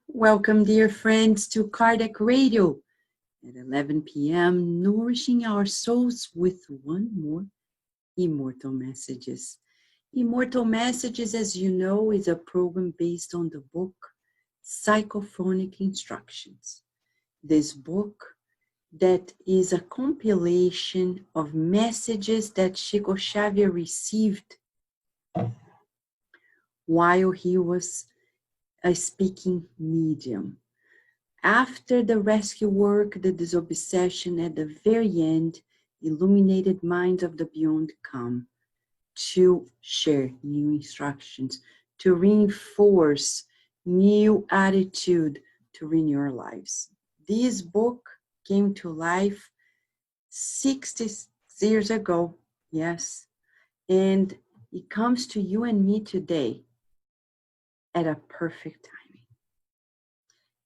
Welcome, dear friends, to Kardec Radio at 11 p.m., nourishing our souls with one more Immortal Messages. Immortal Messages, as you know, is a program based on the book Psychophonic Instructions. This book that is a compilation of messages that Chico Xavier received while he was a speaking medium. After the rescue work, the disobsession, at the very end, illuminated minds of the beyond come to share new instructions, to reinforce new attitude, to renew our lives. This book came to life 60 years ago, yes, and it comes to you and me today at a perfect timing.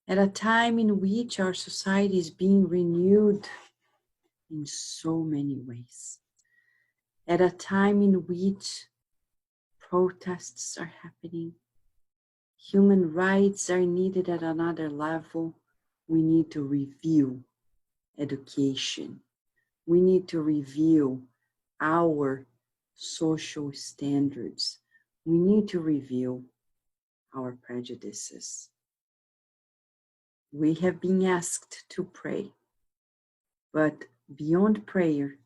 At a time in which our society is being renewed in so many ways. At a time in which protests are happening, human rights are needed at another level, we need to review education. We need to review our social standards. We need to review our prejudices. We have been asked to pray, but beyond prayer,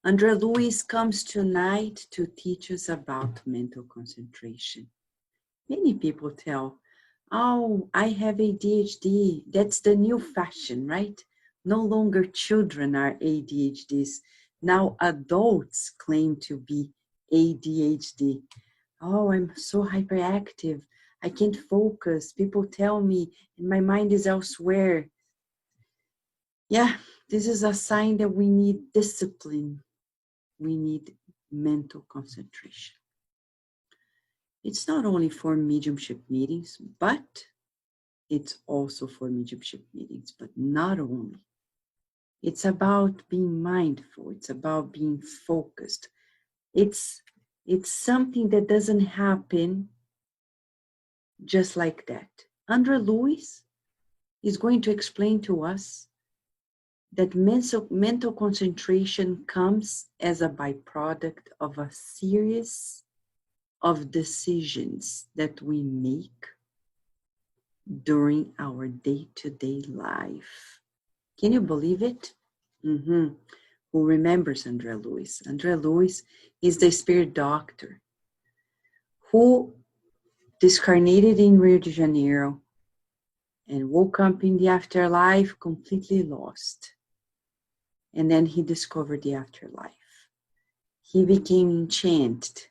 André Luiz comes tonight to teach us about mental concentration. Many people tell, oh, I have ADHD. That's the new fashion, right? No longer children are ADHDs. Now adults claim to be ADHD. Oh, I'm so hyperactive. I can't focus. People tell me, and my mind is elsewhere. Yeah, this is a sign that we need discipline. We need mental concentration. It's not only for mediumship meetings, but it's also for mediumship meetings, but not only. It's about being mindful. It's about being focused. It's something that doesn't happen just like that. André Luiz is going to explain to us that mental concentration comes as a byproduct of a series of decisions that we make during our day-to-day life. Can you believe it? Who remembers André Luiz? André Luiz is the spirit doctor who discarnated in Rio de Janeiro and woke up in the afterlife completely lost. And then he discovered the afterlife. He became enchanted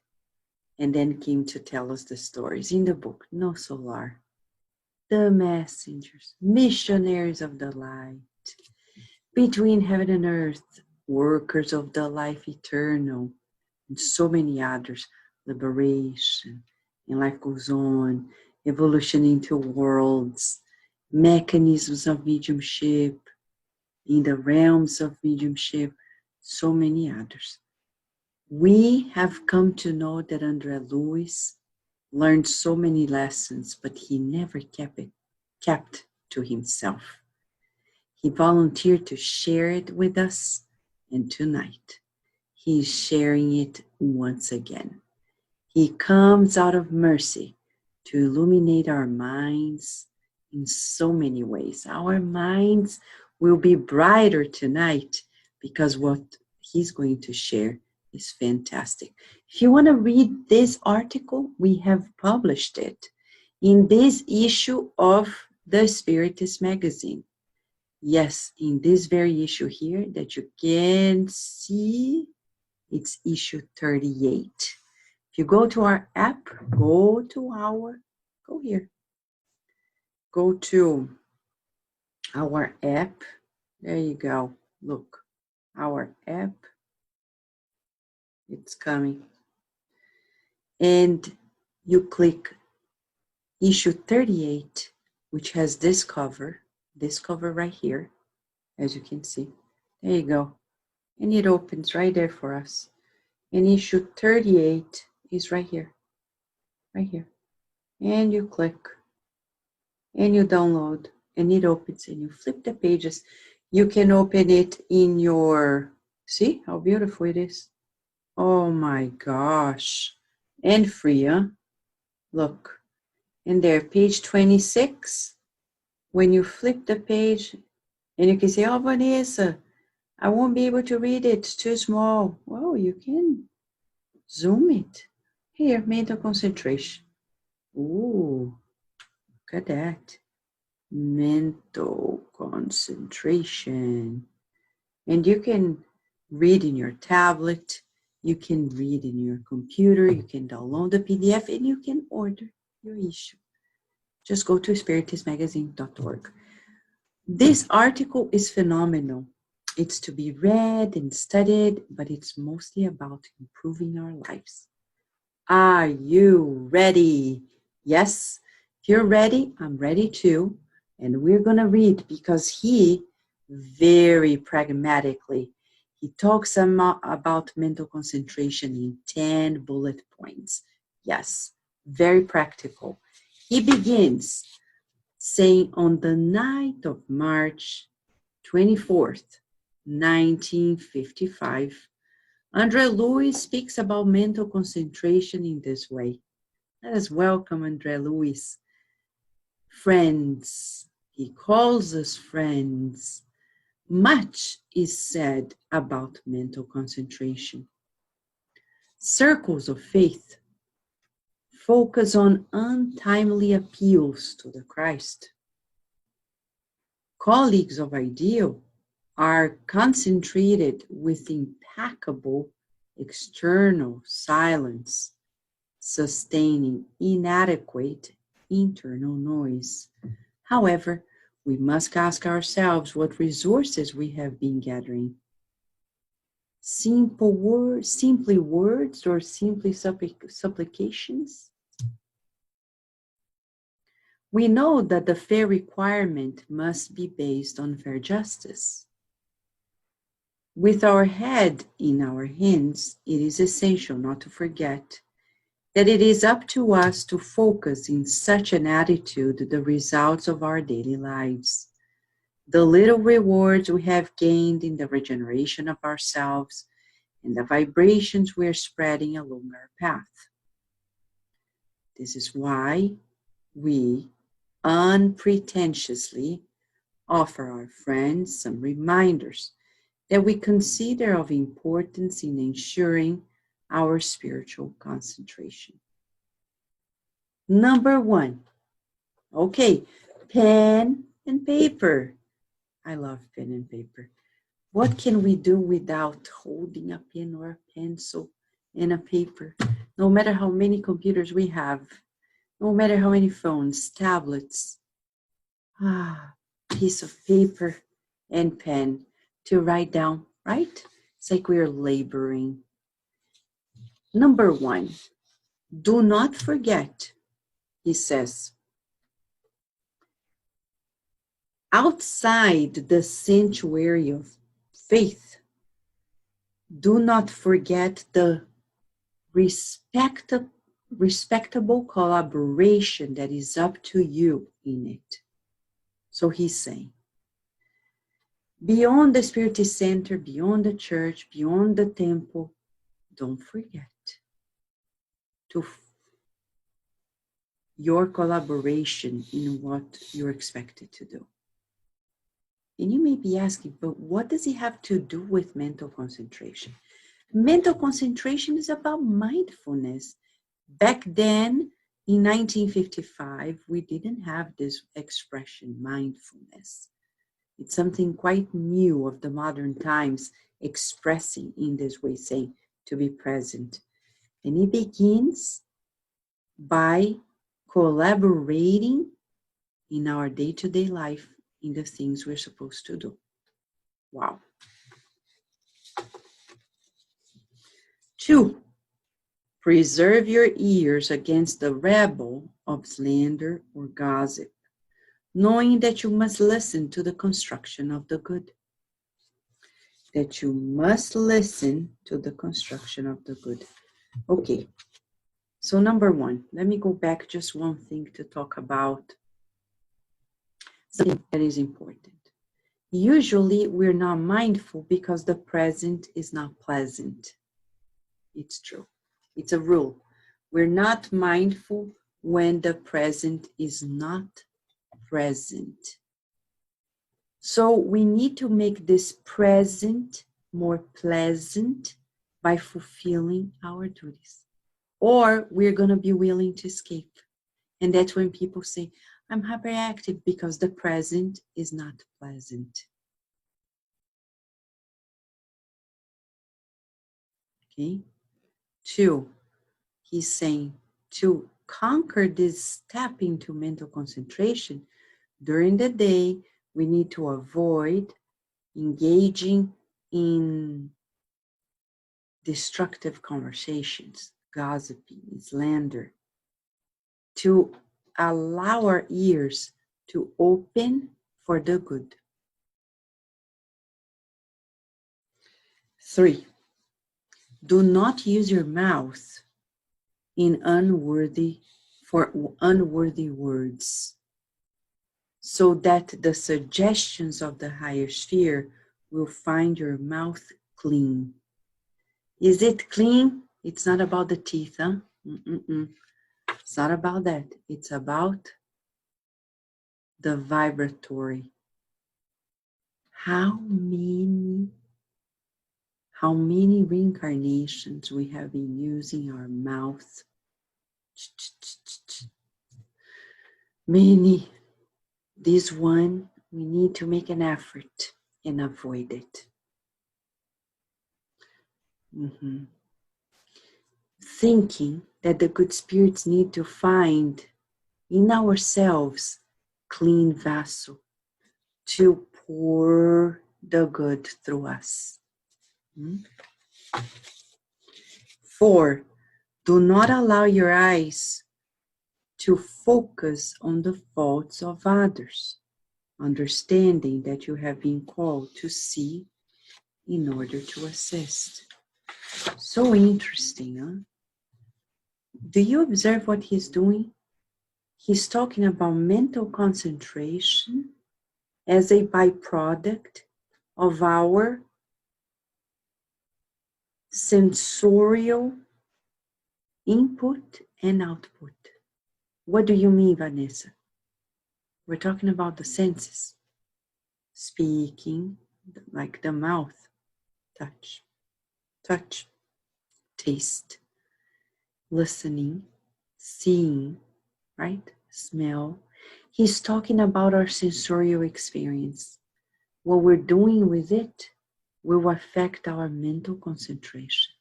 and then came to tell us the stories in the book, No Solar, the messengers, missionaries of the light, between heaven and earth, workers of the life eternal, and so many others, liberation, and life goes on, evolution into worlds, mechanisms of mediumship, in the realms of mediumship, so many others. We have come to know that André Luiz learned so many lessons, but he never kept to himself. He volunteered to share it with us, and tonight he is sharing it once again. He comes out of mercy to illuminate our minds in so many ways. Our minds will be brighter tonight because what he's going to share is fantastic. If you want to read this article, we have published it in this issue of the Spiritist magazine. Yes, in this very issue here that you can see, it's issue 38. If you go to our app, go to our app. There you go. Look, our app. It's coming. And you click issue 38, which has this cover right here, as you can see. There you go. And it opens right there for us. And issue 38 is right here. And you click. and you download, and it opens, and you flip the pages. You can open it in your, see how beautiful it is? Oh my gosh. And free, huh? Look. And there, page 26. When you flip the page, and you can say, oh, Vanessa, I won't be able to read it. It's too small. Well, you can zoom it. Here, mental concentration. Ooh, look at that. Mental concentration. And you can read in your tablet, you can read in your computer, you can download the PDF, and you can order your issue. Just go to spiritismagazine.org. This article is phenomenal. It's to be read and studied, but it's mostly about improving our lives. Are you ready? Yes, if you're ready, I'm ready too. And we're going to read because he very pragmatically, he talks about mental concentration in 10 bullet points. Yes, very practical. He begins saying on the night of March 24th, 1955, Andre Luiz speaks about mental concentration in this way. Let us welcome Andre Luiz. Friends, he calls us friends. Much is said about mental concentration. Circles of faith focus on untimely appeals to the Christ. Colleagues of ideal are concentrated with impeccable external silence, sustaining inadequate internal noise. However, we must ask ourselves what resources we have been gathering. Simply words or simply supplications? We know that the fair requirement must be based on fair justice. With our head in our hands, it is essential not to forget that it is up to us to focus in such an attitude the results of our daily lives, the little rewards we have gained in the regeneration of ourselves, and the vibrations we are spreading along our path. This is why we unpretentiously offer our friends some reminders that we consider of importance in ensuring our spiritual concentration. Number 1, okay, pen and paper. I love pen and paper. What can we do without holding a pen or a pencil and a paper? No matter how many computers we have, no matter how many phones, tablets, piece of paper and pen to write down, right? It's like we're laboring. Number 1, do not forget, he says, outside the sanctuary of faith, do not forget the respectable collaboration that is up to you in it. So he's saying, beyond the Spiritist Center, beyond the church, beyond the temple, don't forget to your collaboration in what you're expected to do. And you may be asking, but what does it have to do with mental concentration? Mental concentration is about mindfulness. Back then, in 1955, we didn't have this expression, mindfulness. It's something quite new of the modern times, expressing in this way, saying to be present. And it begins by collaborating in our day-to-day life in the things we're supposed to do. Wow. 2, preserve your ears against the rabble of slander or gossip, knowing that you must listen to the construction of the good. That you must listen to the construction of the good. Okay, so number 1, let me go back just one thing to talk about something that is important. Usually, we're not mindful because the present is not pleasant. It's true. It's a rule. We're not mindful when the present is not present. So we need to make this present more pleasant by fulfilling our duties. Or we're going to be willing to escape. And that's when people say, I'm hyperactive because the present is not pleasant. Okay? 2, he's saying to conquer this step into mental concentration, during the day, we need to avoid engaging in destructive conversations, gossiping, slander, to allow our ears to open for the good. 3, do not use your mouth in unworthy words, so that the suggestions of the higher sphere will find your mouth clean. Is it clean? It's not about the teeth, huh? It's not about that. It's about the vibratory. How many reincarnations we have been using our mouth? Many. This one, we need to make an effort and avoid it. Thinking that the good spirits need to find in ourselves clean vessel to pour the good through us. 4, do not allow your eyes to focus on the faults of others, understanding that you have been called to see in order to assist. So interesting, huh? Do you observe what he's doing? He's talking about mental concentration as a byproduct of our sensorial input and output. What do you mean, Vanessa? We're talking about the senses. Speaking, like the mouth, touch, taste, listening, seeing, right? Smell. He's talking about our sensorial experience. What we're doing with it will affect our mental concentration.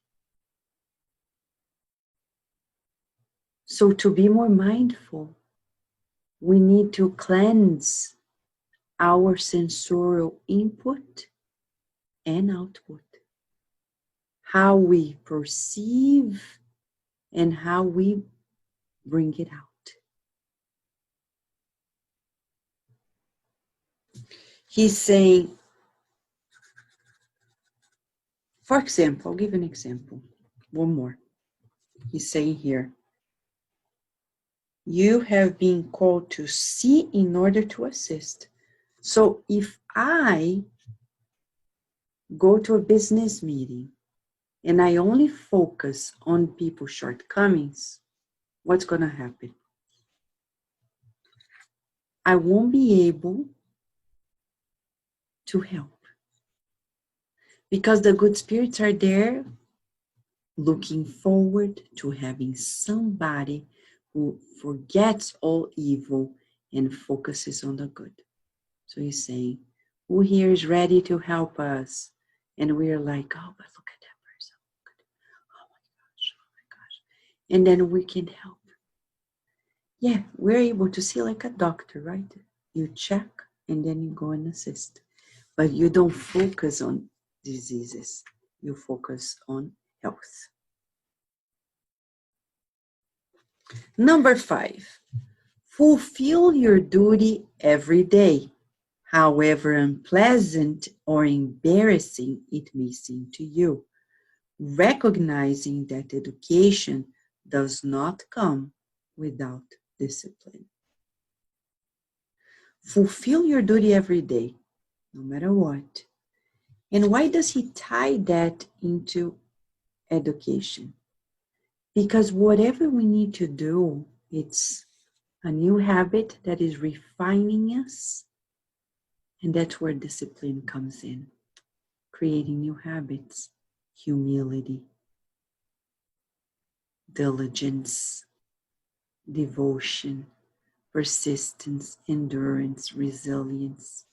So to be more mindful, we need to cleanse our sensorial input and output. How we perceive and how we bring it out. He's saying, for example, I'll give an example. One more. He's saying here, you have been called to see in order to assist. So if I go to a business meeting and I only focus on people's shortcomings, what's going to happen? I won't be able to help. Because the good spirits are there looking forward to having somebody who forgets all evil and focuses on the good. So he's saying, who here is ready to help us? And we're like, oh, but look at that person. Oh my gosh. And then we can help. Yeah, we're able to see like a doctor, right? You check and then you go and assist. But you don't focus on diseases. You focus on health. Number 5, fulfill your duty every day, however unpleasant or embarrassing it may seem to you, recognizing that education does not come without discipline. Fulfill your duty every day, no matter what. And why does he tie that into education? Because whatever we need to do, it's a new habit that is refining us. And that's where discipline comes in. Creating new habits, humility, diligence, devotion, persistence, endurance, resilience.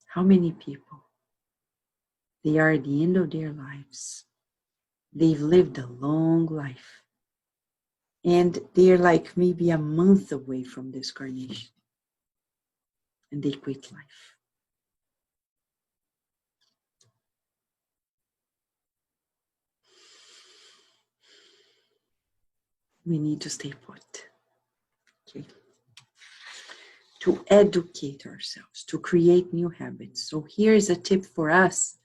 How many people? They are at the end of their lives. They've lived a long life. And they're like maybe a month away from this carnation. And they quit life. We need to stay put. Okay. To educate ourselves, to create new habits. So here's a tip for us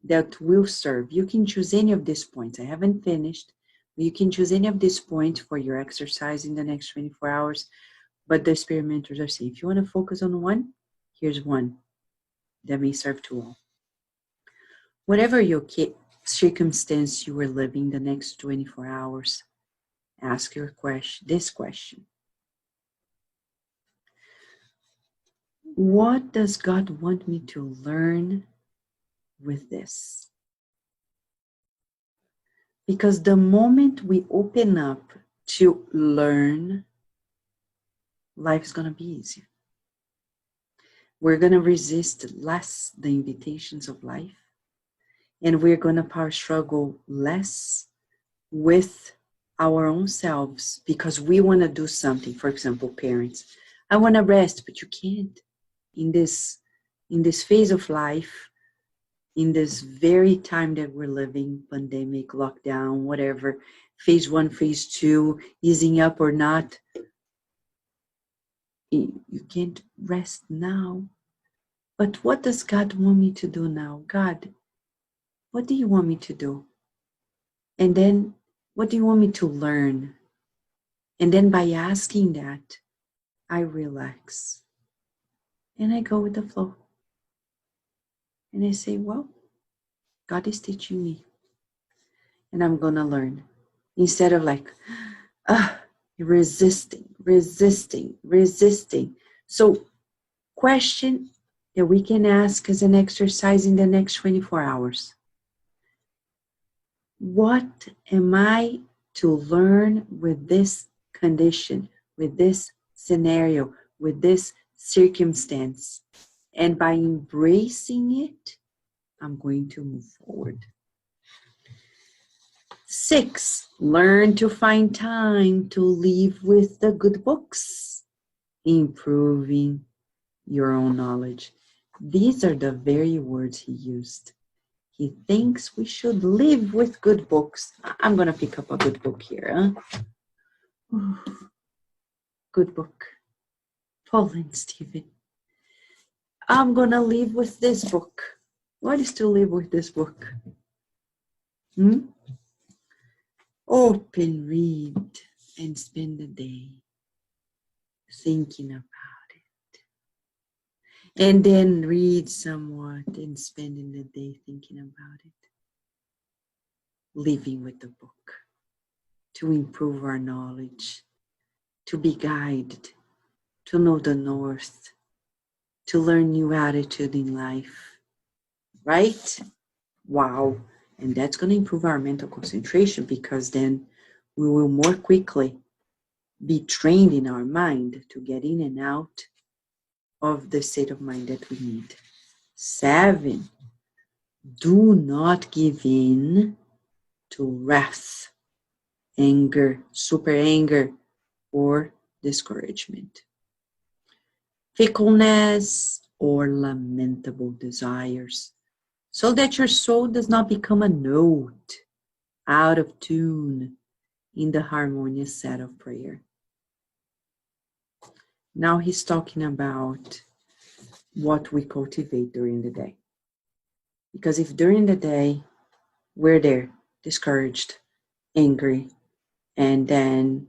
that will serve. You can choose any of these points. I haven't finished. You can choose any of these points for your exercise in the next 24 hours. But the experimenters are saying, if you want to focus on one, here's one that may serve to all. Whatever your circumstance you are living the next 24 hours, ask this question. What does God want me to learn with this? Because the moment we open up to learn, life's going to be easier. We're going to resist less the invitations of life, and we're going to power struggle less with our own selves because we want to do something. For example, parents, I want to rest, but you can't. In this phase of life, in this very time that we're living, pandemic, lockdown, whatever, phase 1, phase 2, easing up or not, you can't rest now. But what does God want me to do now? God, what do you want me to do? And then, what do you want me to learn? And then by asking that, I relax. And I go with the flow. And I say, well, God is teaching me. And I'm going to learn. Instead of like, resisting. So, question that we can ask as an exercise in the next 24 hours. What am I to learn with this condition, with this scenario, with this circumstance? And by embracing it, I'm going to move forward. 6, learn to find time to live with the good books, improving your own knowledge. These are the very words he used. He thinks we should live with good books. I'm going to pick up a good book here. Huh? Good book. Paul and Stephen. I'm going to live with this book. What is to live with this book? Open, read, and spend the day thinking about it. And then read somewhat and spending the day thinking about it. Living with the book to improve our knowledge, to be guided, to know the north, to learn new attitude in life, right? Wow. And that's going to improve our mental concentration because then we will more quickly be trained in our mind to get in and out of the state of mind that we need. 7, do not give in to wrath, anger, super anger, or discouragement. Fickleness or lamentable desires, so that your soul does not become a note out of tune in the harmonious set of prayer. Now he's talking about what we cultivate during the day. Because if during the day we're there, discouraged, angry, and then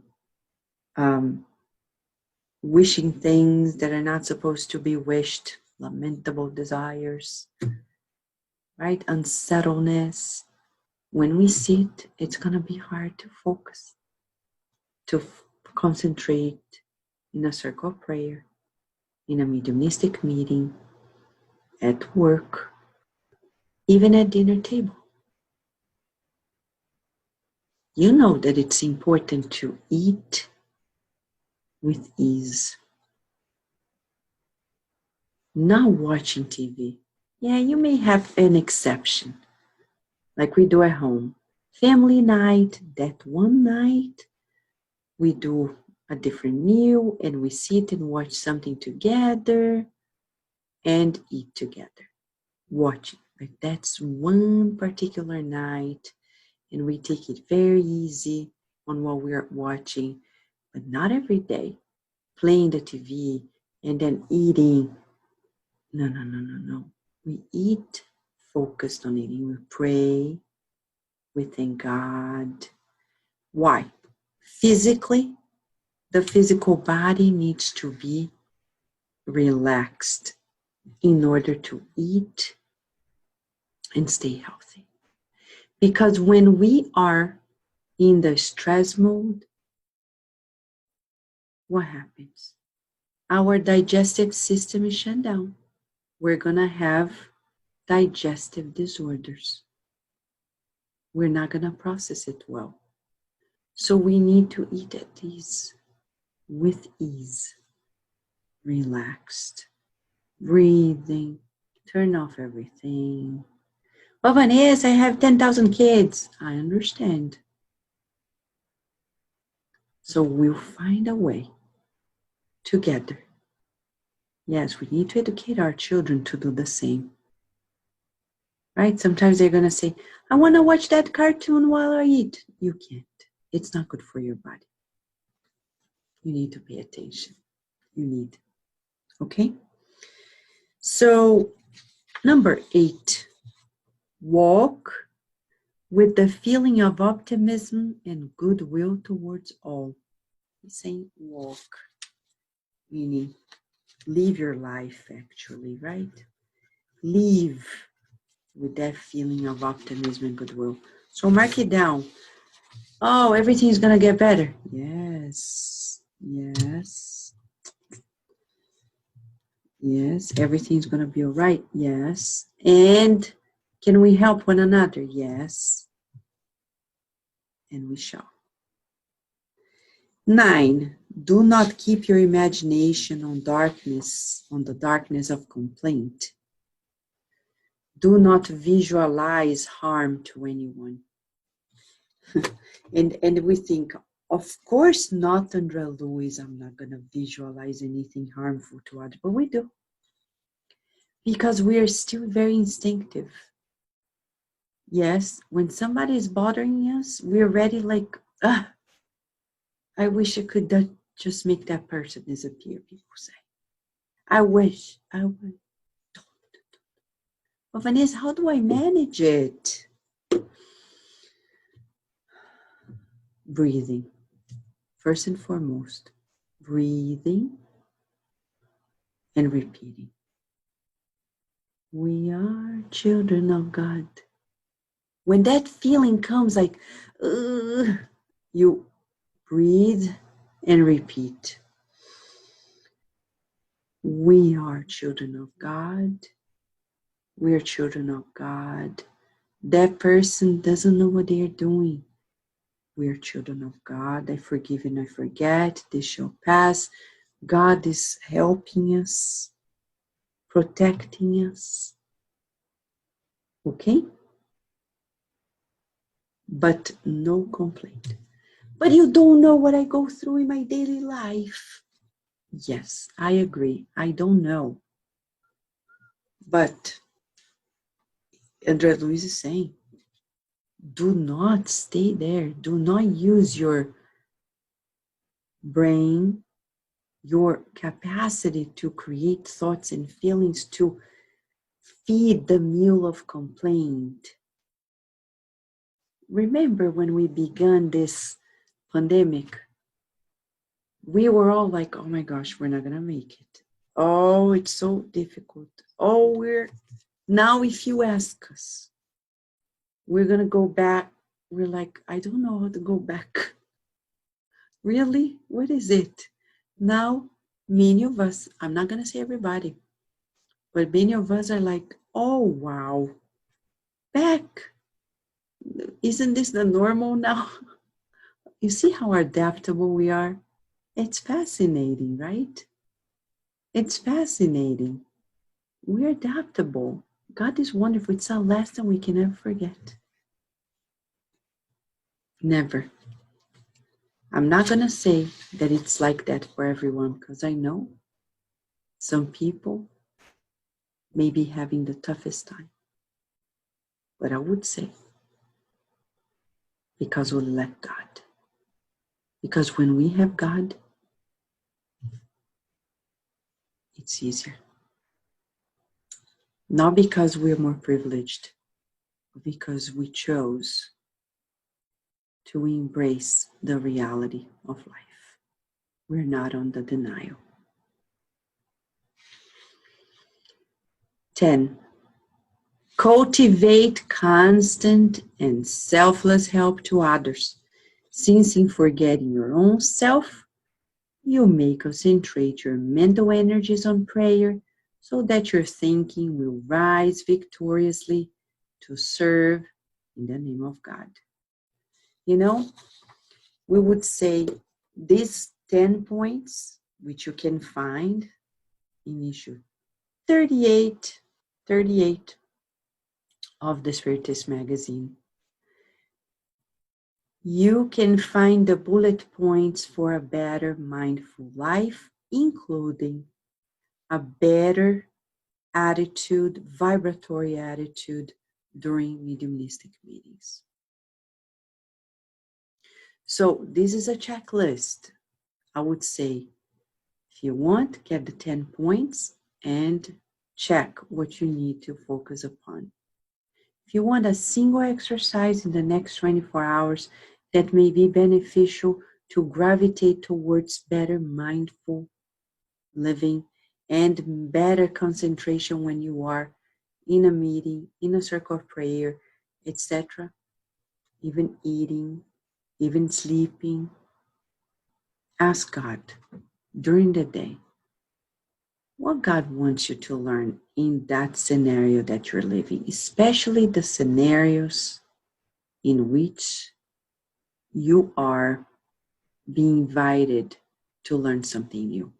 wishing things that are not supposed to be wished, lamentable desires, right? Unsettledness. When we sit, it's going to be hard to focus, to concentrate in a circle of prayer, in a mediumistic meeting, at work, even at dinner table. You know that it's important to eat with ease. Not watching TV. Yeah, you may have an exception, like we do at home. Family night, that one night, we do a different meal and we sit and watch something together and eat together. Watching. Like that's one particular night and we take it very easy on what we're watching, but not every day. Playing the TV and then eating. No. We eat focused on eating. We pray. We thank God. Why? Physically, the physical body needs to be relaxed in order to eat and stay healthy. Because when we are in the stress mode, what happens? Our digestive system is shut down. We're going to have digestive disorders. We're not going to process it well. So we need to eat at ease, with ease, relaxed, breathing, turn off everything. Well, Vanessa, I have 10,000 kids. I understand. So we'll find a way together. Yes, we need to educate our children to do the same. Right? Sometimes they're going to say, I want to watch that cartoon while I eat. You can't. It's not good for your body. You need to pay attention. You need. Okay? So, number 8, walk with the feeling of optimism and goodwill towards all. He's saying walk, meaning live your life actually, right? Live with that feeling of optimism and goodwill. So mark it down. Oh, everything's going to get better. Yes. Yes, everything's going to be all right. Yes. And can we help one another? Yes. And we shall. 9, do not keep your imagination on the darkness of complaint. Do not visualize harm to anyone. and we think, of course not, Andrea Lewis, I'm not going to visualize anything harmful to others, but we do. Because we are still very instinctive. Yes, when somebody is bothering us, we're ready like, I wish I could just make that person disappear, people say. I wish. But Vanessa, how do I manage it? Breathing. First and foremost, breathing and repeating. We are children of God. When that feeling comes like, you breathe and repeat. We are children of God. We are children of God. That person doesn't know what they are doing. We are children of God. I forgive and I forget. This shall pass. God is helping us, protecting us. Okay? But no complaint. But you don't know what I go through in my daily life. Yes, I agree. I don't know. But Andrea Luiz is saying, do not stay there. Do not use your brain, your capacity to create thoughts and feelings to feed the meal of complaint. Remember when we began this pandemic? we were all like, oh my gosh, we're not going to make it. Oh, it's so difficult. Oh, now if you ask us, we're going to go back. We're like, I don't know how to go back. Really? What is it? Now, many of us, I'm not going to say everybody, but many of us are like, oh, wow, back. Isn't this the normal now? You see how adaptable we are? It's fascinating, right? It's fascinating. We're adaptable. God is wonderful. It's a lesson we can never forget. Never. I'm not going to say that it's like that for everyone because I know some people may be having the toughest time. But I would say, because we let God. Because when we have God, it's easier. Not because we're more privileged, but because we chose to embrace the reality of life. We're not on the denial. 10. Cultivate constant and selfless help to others, since in forgetting your own self, you may concentrate your mental energies on prayer so that your thinking will rise victoriously to serve in the name of God. You know, we would say these 10 points, which you can find in issue 38 of the Spiritist magazine. You can find the bullet points for a better mindful life, including a better attitude, vibratory attitude during mediumistic meetings. So this is a checklist. I would say, if you want, get the 10 points and check what you need to focus upon. If you want a single exercise in the next 24 hours that may be beneficial to gravitate towards better mindful living and better concentration when you are in a meeting, in a circle of prayer, etc., even eating, even sleeping, ask God during the day what God wants you to learn in that scenario that you're living, especially the scenarios in which you are being invited to learn something new.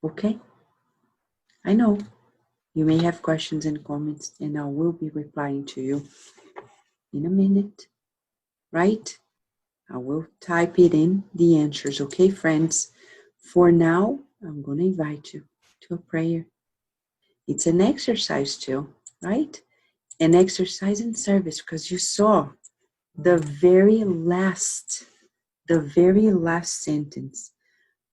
Okay? I know you may have questions and comments, and I will be replying to you in a minute, right? I will type it in the answers, okay, friends? For now, I'm going to invite you to a prayer. It's an exercise too, right? An exercise in service, because you saw the very last sentence.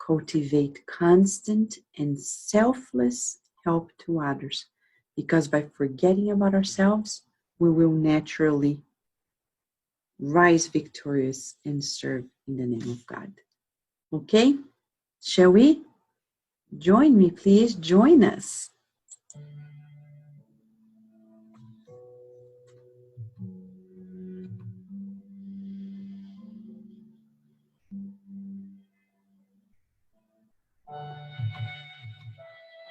Cultivate constant and selfless help to others, because by forgetting about ourselves, we will naturally rise victorious and serve in the name of God. Okay? Shall we? Join me, please. Join us.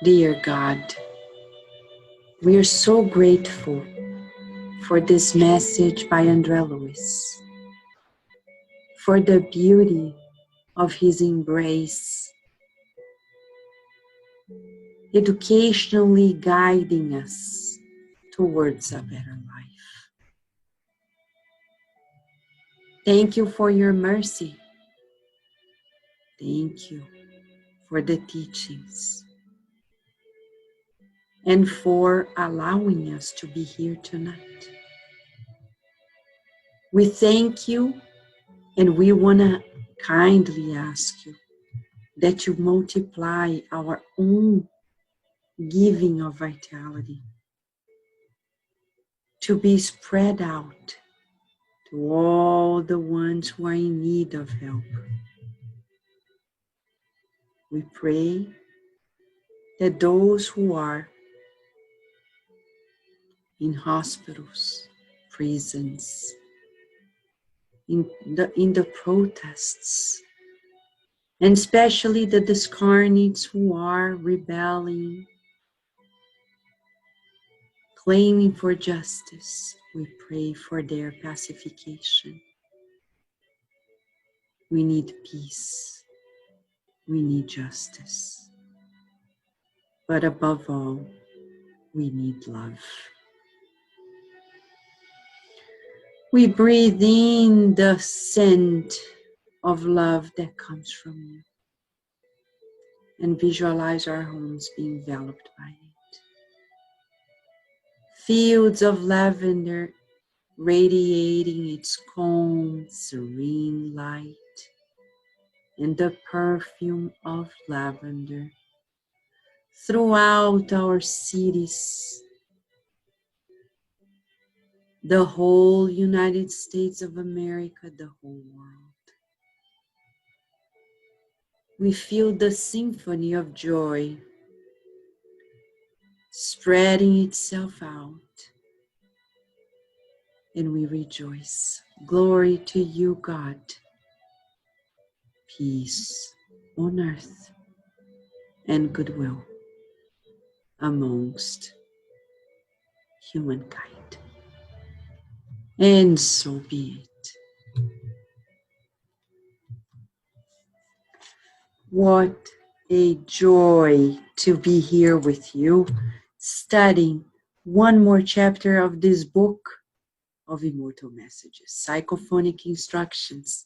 Dear God, we are so grateful for this message by André Luiz, for the beauty of his embrace, educationally guiding us towards a better life. Thank you for your mercy. Thank you for the teachings and for allowing us to be here tonight. We thank you, and we want to kindly ask you that you multiply our own giving of vitality to be spread out to all the ones who are in need of help. We pray that those who are in hospitals, prisons, in the protests, and especially the discarnates who are rebelling, claiming for justice, we pray for their pacification. We need peace. We need justice. But above all, we need love. We breathe in the scent of love that comes from you and visualize our homes being enveloped by it. Fields of lavender radiating its calm, serene light, and the perfume of lavender throughout our cities, the whole United States of America, the whole world. We feel the symphony of joy spreading itself out, and we rejoice. Glory to you, God. Peace on earth and goodwill amongst humankind. And so be it. What a joy to be here with you, studying one more chapter of this book of Immortal Messages, Psychophonic Instructions,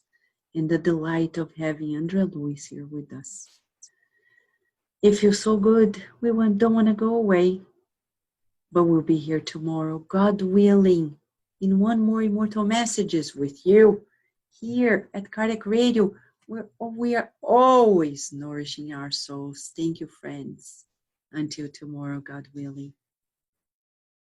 and the delight of having Andrea Lewis here with us. It feels so good. We don't want to go away, but we'll be here tomorrow, God willing, in one more Immortal Messages with you here at Cardiac Radio. We are always nourishing our souls. Thank you, friends. Until tomorrow, God willing.